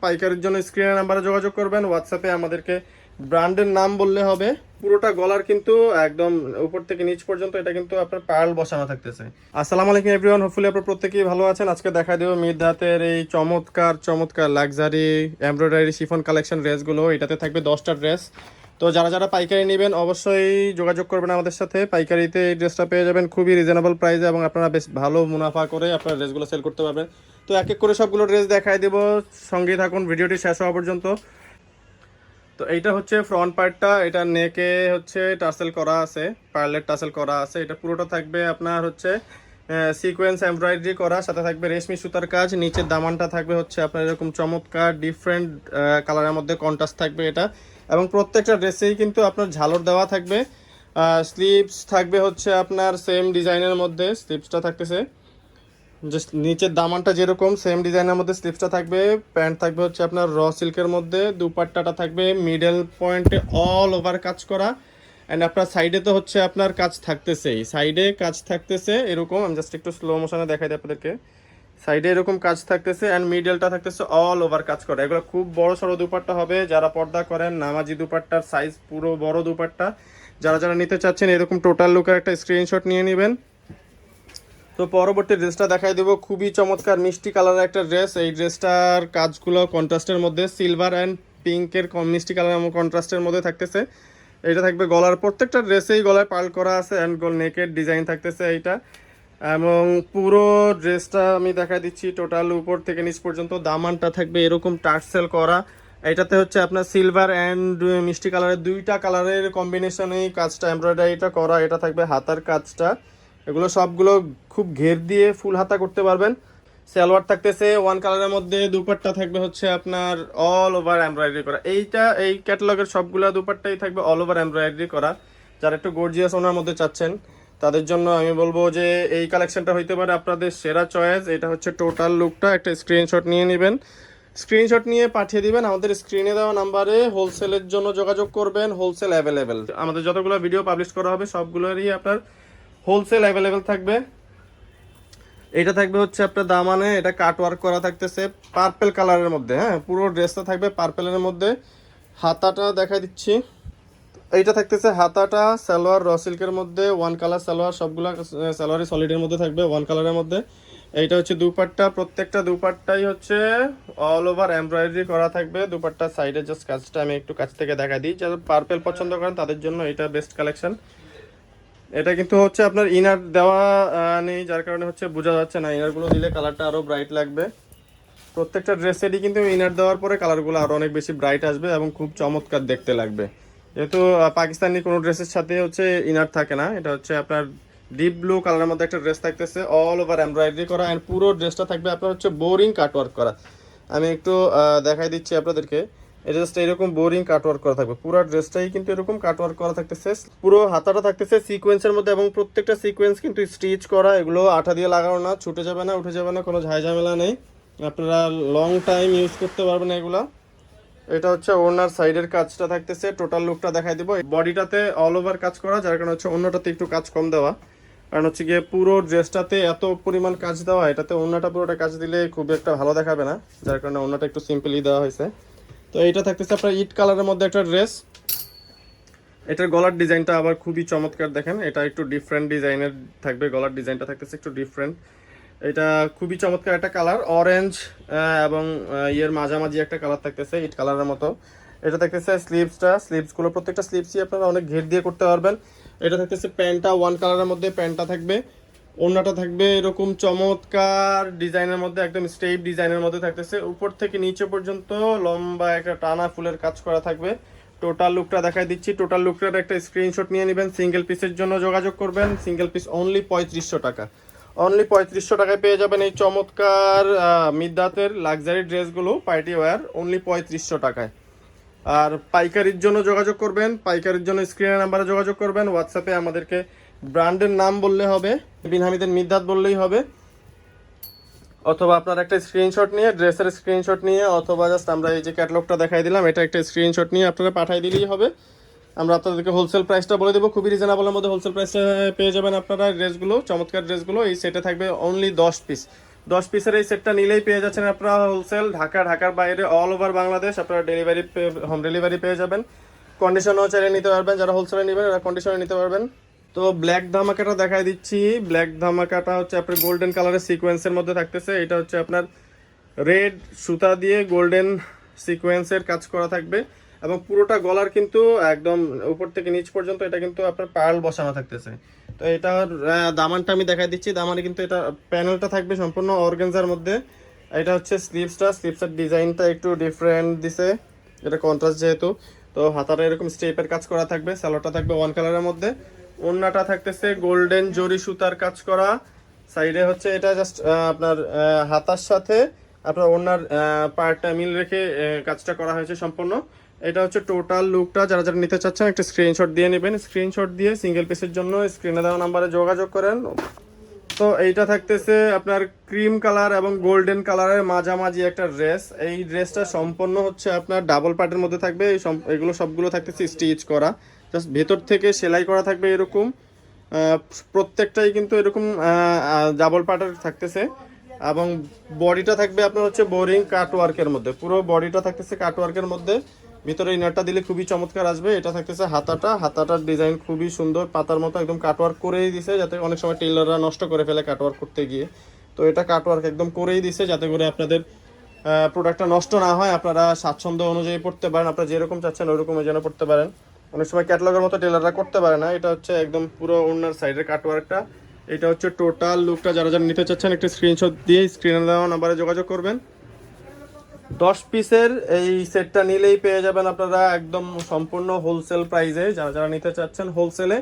পাইকারির জন্য স্ক্রিনের নাম্বারে যোগাযোগ করবেন, হোয়াটসঅ্যাপে আমাদেরকে ব্র্যান্ডের নাম বললে হবে। পুরোটা গলার কিন্তু একদম উপর থেকে নিচ পর্যন্ত এটা কিন্তু আপনার পার্ল বসানো থাকতেছে। আসসালামু আলাইকুম এভরিওয়ান, হোপফুলি আপনারা প্রত্যেকেই ভালো আছেন। আজকে দেখা দেবো মিডদাতের এই চমৎকার চমৎকার লাক্সারি এমব্রয়ডারি শিফন কালেকশন ড্রেসগুলো। এটাতে থাকবে 10টা ড্রেস। তো যারা যারা পাইকারি নেবেন অবশ্যই যোগাযোগ করবেন আমাদের সাথে। পাইকারিতে এই ড্রেসটা পেয়ে যাবেন খুবই রিজনেবল প্রাইসে এবং আপনারা বেশ ভালো মুনাফা করে আপনারা ড্রেসগুলো সেল করতে পারবেন। তো এক এক করে সবগুলো ড্রেস দেখাই দেবো, সঙ্গেই থাকুন ভিডিওটি শেষ হওয়া পর্যন্ত। তো এইটা হচ্ছে ফ্রন্ট পার্টটা, এটা নেকে হচ্ছে টাসেল করা আছে, পার্লের টাসেল করা আছে। এটা পুরোটা থাকবে আপনার হচ্ছে সিকোয়েন্স এমব্রয়ডারি করা, সাথে থাকবে রেশমি সুতার কাজ। নিচের দামানটা থাকবে হচ্ছে আপনার এরকম চমৎকার ডিফারেন্ট কালারের মধ্যে কন্ট্রাস্ট থাকবে এটা। এবং প্রত্যেকটা ড্রেসেই কিন্তু আপনার ঝালর দেওয়া থাকবে। স্লিভস থাকবে হচ্ছে আপনার সেম ডিজাইনের মধ্যে, স্লিভসটা থাকতেছে জাস্ট নিচের দামানটা যেরকম সেম ডিজাইনের মধ্যে স্লিভসটা থাকবে। প্যান্ট থাকবে হচ্ছে আপনার র সিল্কের মধ্যে। দুপাট্টাটা থাকবে মিডল পয়েন্টে অল ওভার কাজ করা। অ্যান্ড আপনার সাইডে তো হচ্ছে আপনার কাজ থাকতেছেই, সাইডে কাজ থাকতেছে এরকম। আমি জাস্ট একটু স্লো মোশনে দেখাই দিই আপনাদেরকে। সাইডে এরকম কাজ থাকতেছে অ্যান্ড মিডলটা থাকতেছে অল ওভার কাজ করা। এগুলো খুব বড় সড়ো দুপাট্টা হবে, যারা পর্দা করেন নামাজি দুপাট্টার সাইজ পুরো বড় দুপাট্টা। যারা যারা নিতে চাচ্ছেন এরকম টোটাল লুকের একটা স্ক্রিনশট নিয়ে নেবেন। তো পরবর্তী ড্রেসটা দেখাই দেবো, খুবই চমৎকার মিষ্টি কালারের একটা ড্রেস। এই ড্রেসটার কাজগুলো কন্ট্রাস্টের মধ্যে, সিলভার অ্যান্ড পিঙ্কের মিষ্টি কালার কন্ট্রাস্টের মধ্যে থাকতেছে। এটা থাকবে গলার, প্রত্যেকটা ড্রেসেই গলায় পার্ল করা আছে অ্যান্ড গোল নেকের ডিজাইন থাকতেছে এইটা। এবং পুরো ড্রেসটা আমি দেখা দিচ্ছি টোটাল উপর থেকে নিচ পর্যন্ত। দামানটা থাকবে এরকম টার্সেল করা। এটাতে হচ্ছে আপনার সিলভার অ্যান্ড মিষ্টি কালারের দুইটা কালারের কম্বিনেশনেই কাজটা এমব্রয়ডারিটা করা। এটা থাকবে হাতার কাজটা, এগুলো সবগুলো খুব ঘের দিয়ে ফুল হাতা করতে পারবেন। সালোয়ার থাকতেছে ওয়ান কালারের মধ্যে, দুপাট্টা থাকবে হচ্ছে আপনার অল ওভার এমব্রয়ডারি করা। এই ক্যাটালগের সবগুলো দুপাট্টাই থাকবে অল ওভার এমব্রয়ডারি করা। যারা একটু গর্জিয়াস ওনার মধ্যে চাচ্ছেন তাদের জন্য আমি বলবো যে এই কালেকশনটা হইতে পারে আপনাদের সেরা চয়েস। এটা হচ্ছে টোটাল লুকটা, একটা স্ক্রিনশট নিয়ে নেবেন, স্ক্রিনশট নিয়ে পাঠিয়ে দিবেন আমাদের স্ক্রিনে দেওয়া নাম্বারে। হোলসেলের জন্য যোগাযোগ করবেন, হোলসেল অ্যাভেলেবেল। আমাদের যতগুলো ভিডিও পাবলিশ করা হবে সবগুলোরই আপনার হোলসেল অ্যাভেলেবেল থাকবে। এটা থাকবে হচ্ছে আপনার দামানে, এটা কাট ওয়ার্ক করা থাকতেছে পার্পেল কালারের মধ্যে। হ্যাঁ, পুরো ড্রেসটা থাকবে পার্পেলের মধ্যে। হাতাটা দেখা দিচ্ছি, এইটা থাকতেছে হাতাটা সালোয়ার র সিল্কের মধ্যে, ওয়ান কালার সালোয়ার, সবগুলা সালোয়ারই সলিডের মধ্যে থাকবে ওয়ান কালারের মধ্যে। এইটা হচ্ছে দুপাট্টা, প্রত্যেকটা দুপাট্টাই হচ্ছে অল ওভার এমব্রয়ডারি করা থাকবে। দুপাট্টার সাইডে জাস্ট কাজটা আমি একটু কাছ থেকে দেখা দিই, যারা পার্পেল পছন্দ করেন তাদের জন্য এটা বেস্ট কালেকশন। এটা কিন্তু হচ্ছে আপনার ইনার দেওয়া নেই, যার কারণে হচ্ছে বোঝা যাচ্ছে না। ইনারগুলো দিলে কালারটা আরও ব্রাইট লাগবে। প্রত্যেকটা ড্রেসেরই কিন্তু ইনার দেওয়ার পরে কালারগুলো আরও অনেক বেশি ব্রাইট আসবে এবং খুব চমৎকার দেখতে লাগবে। যেহেতু পাকিস্তানি কোনো ড্রেসের সাথে হচ্ছে ইনার থাকে না। এটা হচ্ছে আপনার ডিপ ব্লু কালারের মধ্যে একটা ড্রেস থাকতেছে অল ওভার এমব্রয়ডারি করা অ্যান্ড পুরো ড্রেসটা থাকবে আপনার হচ্ছে বোরিং কাটওয়ার্ক করা। আমি একটু দেখাই দিচ্ছি আপনাদেরকে। এটা জাস্ট এরকম বোরিং কাটওয়ার্ক করা থাকবে, পুরো ড্রেসটাই কিন্তু এরকম কাটওয়ার্ক করা থাকতেছে। পুরো হাতাটা থাকতেছে সিকোয়েন্সের মধ্যে এবং প্রত্যেকটা সিকোয়েন্স কিন্তু স্টিচ করা। এগুলো আঠা দিয়ে লাগানো না, ছুটে যাবে না, উঠে যাবে না, কোনো ঝামেলা নেই। আপনারা লং টাইম ইউজ করতে পারবেন এগুলা। এটা হচ্ছে ওনার সাইডের কাজটা থাকতেছে, টোটাল লুকটা দেখাই দিব। বডিটাতে অল ওভার কাজ করা, যার কারণে হচ্ছে অন্যটাতে একটু কাজ কম দেওয়া। কারণ হচ্ছে গিয়ে পুরো ড্রেসটাতে এত পরিমাণ কাজ দেওয়া, এটাতে অন্যটা পুরোটা কাজ দিলে খুব একটা ভালো দেখাবে না, যার কারণে অন্যটা একটু সিম্পলি দেওয়া হয়েছে। তো এইটা থাকতেছে আপনার ইট কালারের মধ্যে একটা ড্রেস। এটার গলার ডিজাইনটা আবার খুবই চমৎকার, দেখেন এটা একটু ডিফারেন্ট ডিজাইনের থাকবে। গলার ডিজাইনটা থাকতেছে একটু ডিফারেন্ট। এটা খুবই চমৎকার একটা কালার, অরেঞ্জ এবং ইয়ের মাঝামাঝি একটা কালার থাকতেছে ইট কালারের মতো। এটা থাকতেছে স্লিভসগুলো প্রত্যেকটা স্লিভসই আপনারা অনেক ঘের দিয়ে করতে পারবেন। এটা থাকতেছে প্যান্টটা ওয়ান কালারের মধ্যে, প্যান্টটা থাকবে। ওড়নাটা থাকবে এরকম চমৎকার ডিজাইনের মধ্যে, একদম স্টেপ ডিজাইনের মধ্যে থাকতেছে। উপর থেকে নিচে পর্যন্ত লম্বা একটা টানা ফুলের কাজ করা থাকবে। টোটাল লুকটা দেখাই দিচ্ছি, টোটাল লুকটার একটা স্ক্রিনশট নিয়ে নেবেন। সিঙ্গেল পিসের জন্য যোগাযোগ করবেন, সিঙ্গেল পিস অনলি 3500 টাকা। অনলি 3500 টাকায় পেয়ে যাবেন এই চমৎকার মিদ্দাতের লাক্সারি ড্রেসগুলো, পার্টি ওয়্যার, অনলি 3500 টাকায়। আর পাইকারির জন্য যোগাযোগ করবেন, পাইকারির জন্য স্ক্রিনের নাম্বারে যোগাযোগ করবেন। হোয়াটসঅ্যাপে আমাদেরকে ব্র্যান্ডের নাম বললে হবে, বিন হামিদের মিদ্দাত বললেই হবে। অথবা আপনার একটা স্ক্রিনশট নিয়ে, ড্রেসের স্ক্রিনশট নিয়ে, অথবা জাস্ট আমরা এই যে ক্যাটালগটা দেখাই দিলাম এটা একটা স্ক্রিনশট নিয়ে আপনারা পাঠিয়ে দিলেই হবে। আমরা আপনাদেরকে হোলসেল প্রাইসটা বলে দেবো, খুবই রিজনেবলের মধ্যে হোলসেল প্রাইসটা পেয়ে যাবেন আপনারা। ড্রেসগুলো চমৎকার ড্রেসগুলো এই সেটে থাকবে অনলি 10 পিস। 10 পিসের এই সেটটা নিলেই পেয়ে যাচ্ছেন আপনারা হোলসেল, ঢাকার বাইরে অল ওভার বাংলাদেশ আপনারা হোম ডেলিভারি পেয়ে যাবেন। কন্ডিশনও চাইলে নিতে পারবেন, যারা হোলসেলে নেবেন ওরা কন্ডিশনে নিতে পারবেন। তো ব্ল্যাক ধামাকাটা দেখাই দিচ্ছি। ব্ল্যাক ধামাকাটা হচ্ছে আপনার গোল্ডেন কালারের সিকোয়েন্সের মধ্যে থাকতেছে। এটা হচ্ছে আপনার রেড সুতা দিয়ে গোল্ডেন সিকোয়েন্সের কাজ করা থাকবে এবং পুরোটা গলার কিন্তু একদম উপর থেকে নিচ পর্যন্ত এটা কিন্তু আপনার পার্ল বসানো থাকতেছে। তো এটার দামানটা আমি দেখাই দিচ্ছি। দামানে কিন্তু এটা প্যানেলটা থাকবে সম্পূর্ণ অর্গানজার মধ্যে। এটা হচ্ছে স্লিপসের ডিজাইনটা একটু ডিফারেন্ট দিছে, এটা কন্ট্রাস্ট যেহেতু। তো হাতাটা এরকম স্টেপের কাজ করা থাকবে, সালোয়ারটা থাকবে ওয়ান কালারের মধ্যে, ওড়নাটা থাকতেছে গোল্ডেন জরি সুতার কাজ করা। সাইডে হচ্ছে এটা জাস্ট আপনার হাতার সাথে আপনার ওড়নার পার্টটা মিল রেখে কাজটা করা হয়েছে সম্পূর্ণ। এটা হচ্ছে টোটাল লুকটা। যারা যারা নিতে চাচ্ছেন একটা স্ক্রিনশট দিয়ে নেবেন। স্ক্রিনশট দিয়ে সিঙ্গেল পিসের জন্য স্ক্রিনে দেওয়া নাম্বারে যোগাযোগ করেন। তো এইটা থাকতেছে আপনার ক্রিম কালার এবং গোল্ডেন কালারের মাঝামাঝি একটা ড্রেস। এই ড্রেসটা সম্পূর্ণ হচ্ছে আপনার ডাবল পার্টের মধ্যে থাকবে। এগুলো সবগুলো থাকতেছে স্টিচ করা, জাস্ট ভেতর থেকে সেলাই করা থাকবে এরকম। প্রত্যেকটাই কিন্তু এরকম ডাবল পার্টের থাকতেছে এবং বডিটা থাকবে আপনার হচ্ছে বোরিং কাটওয়ার্কের মধ্যে। পুরো বডিটা থাকতেছে কাটওয়ার্কের মধ্যে, ভিতরে ইনারটা দিলে খুবই চমৎকার আসবে। এটা থাকতেছে হাতাটার ডিজাইন খুবই সুন্দর, পাতার মতো একদম কাটওয়ার্ক করেই দিছে, যাতে অনেক সময় টেইলাররা নষ্ট করে ফেলে কাটওয়ার্ক করতে গিয়ে। তো এটা কাটওয়ার্ক একদম করেই দিছে যাতে করে আপনাদের প্রোডাক্টটা নষ্ট না হয়, আপনারা স্বাচ্ছন্দ্য অনুযায়ী পড়তে পারেন, আপনারা যেরকম চাচ্ছেন ওরকম যেন পড়তে পারেন। অনেক সময় ক্যাটালগের মতো টেলাররা করতে পারে না। এটা হচ্ছে একদম পুরো ওনার সাইডের কাটওয়ার্কটা। এটা হচ্ছে টোটাল লুকটা। যারা যারা নিতে চাচ্ছেন একটা স্ক্রিনশট দিয়ে স্ক্রিনে দেওয়া নাম্বারে যোগাযোগ করবেন। 10 পিসের এই সেটটা নিলেই পেয়ে যাবেন আপনারা একদম সম্পূর্ণ হোলসেল প্রাইসে। যারা যারা নিতে চাচ্ছেন হোলসেলে,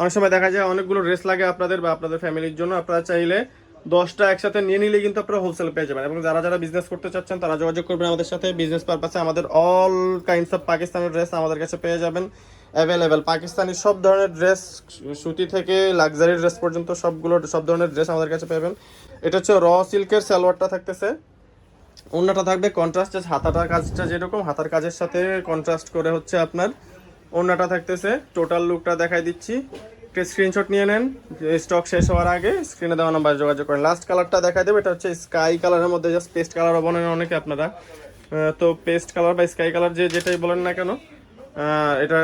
অনেক সময় দেখা যায় অনেকগুলো ড্রেস লাগে আপনাদের বা আপনাদের ফ্যামিলির জন্য, আপনারা চাইলে 10টা একসাথে নিয়ে নিলে কিন্তু আপনারা হোলসেল পেয়ে যাবেন। এবং যারা যারা বিজনেস করতে চাচ্ছেন তারা যোগাযোগ করবেন আমাদের সাথে। বিজনেস পারপাসে আমাদের all kinds of Pakistani dress আমাদের কাছে পেয়ে যাবেন অ্যাভেলেবেল। পাকিস্তানি সব ধরনের ড্রেস, সুতি থেকে লাক্সারি ড্রেস পর্যন্ত সব ধরনের ড্রেস আমাদের কাছে পাবেন। এটা হচ্ছে র সিল্কের সালোয়ারটা থাকতেছে, ওড়নাটা থাকবে কন্ট্রাস্ট, হাতাটার কাজটা যেরকম হাতার কাজের সাথে কন্ট্রাস্ট করে হচ্ছে আপনার ওড়নাটা থাকতেছে। টোটাল লুকটা দেখাই দিচ্ছি, একটা স্ক্রিনশট নিয়ে নেন স্টক শেষ হওয়ার আগে। স্ক্রিনে দেওয়া নাম্বারে যোগাযোগ করেন। লাস্ট কালারটা দেখাই দেবো। এটা হচ্ছে স্কাই কালারের মধ্যে, জাস্ট পেস্ট কালারও বলেন অনেকে আপনারা, তো পেস্ট কালার বা স্কাই কালার যেটাই বলেন না কেন, এটা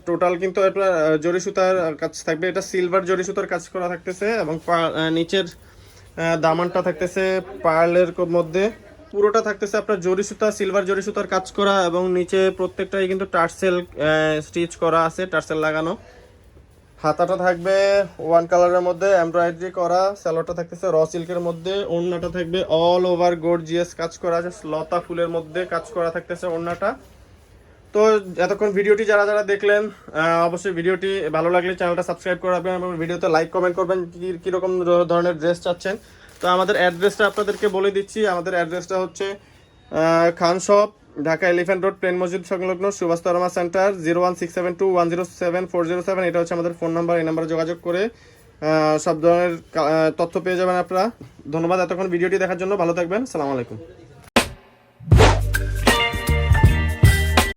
টোটাল কিন্তু আপনার জরি সুতার কাজ থাকবে। এটা সিলভার জরি সুতার কাজ করা থাকতেছে এবং নিচের দামানটা থাকতেছে পার্লের মধ্যে। পুরোটা থাকতেছে আপনার জরি সুতা, সিলভার জরি সুতার কাজ করা এবং নিচে প্রত্যেকটাই কিন্তু টার্সেল স্টিচ করা আছে, টার্সেল লাগানো। হাতাটা থাকবে ওয়ান কালারের মধ্যে এমব্রয়ডারি করা, সালোয়ারটা থাকতেছে র সিল্কের মধ্যে, ওড়নাটা থাকবে অল ওভার গর্জিয়াস কাজ করা আছে, লতা ফুলের মধ্যে কাজ করা থাকতেছে ওড়নাটা। তো এতক্ষণ ভিডিওটি যারা যারা দেখলেন, অবশ্যই ভিডিওটি ভালো লাগলে চ্যানেলটা সাবস্ক্রাইব করে রাখবেন এবং ভিডিওতে লাইক কমেন্ট করবেন কীরকম ধরনের ড্রেস চাচ্ছেন। তো আমাদের অ্যাড্রেসটা আপনাদেরকে বলে দিচ্ছি। আমাদের অ্যাড্রেসটা হচ্ছে Khan shop, Dhaka elephant road, plane মসজিদ সংলগ্ন, সুভাষ তরমা সেন্টার, 01672107407। এটা হচ্ছে আমাদের ফোন নাম্বার। এই নাম্বারে যোগাযোগ করে সব ধরনের তথ্য পেয়ে যাবেন আপনারা। ধন্যবাদ এতক্ষণ ভিডিওটি দেখার জন্য। ভালো থাকবেন। আসসালামু আলাইকুম।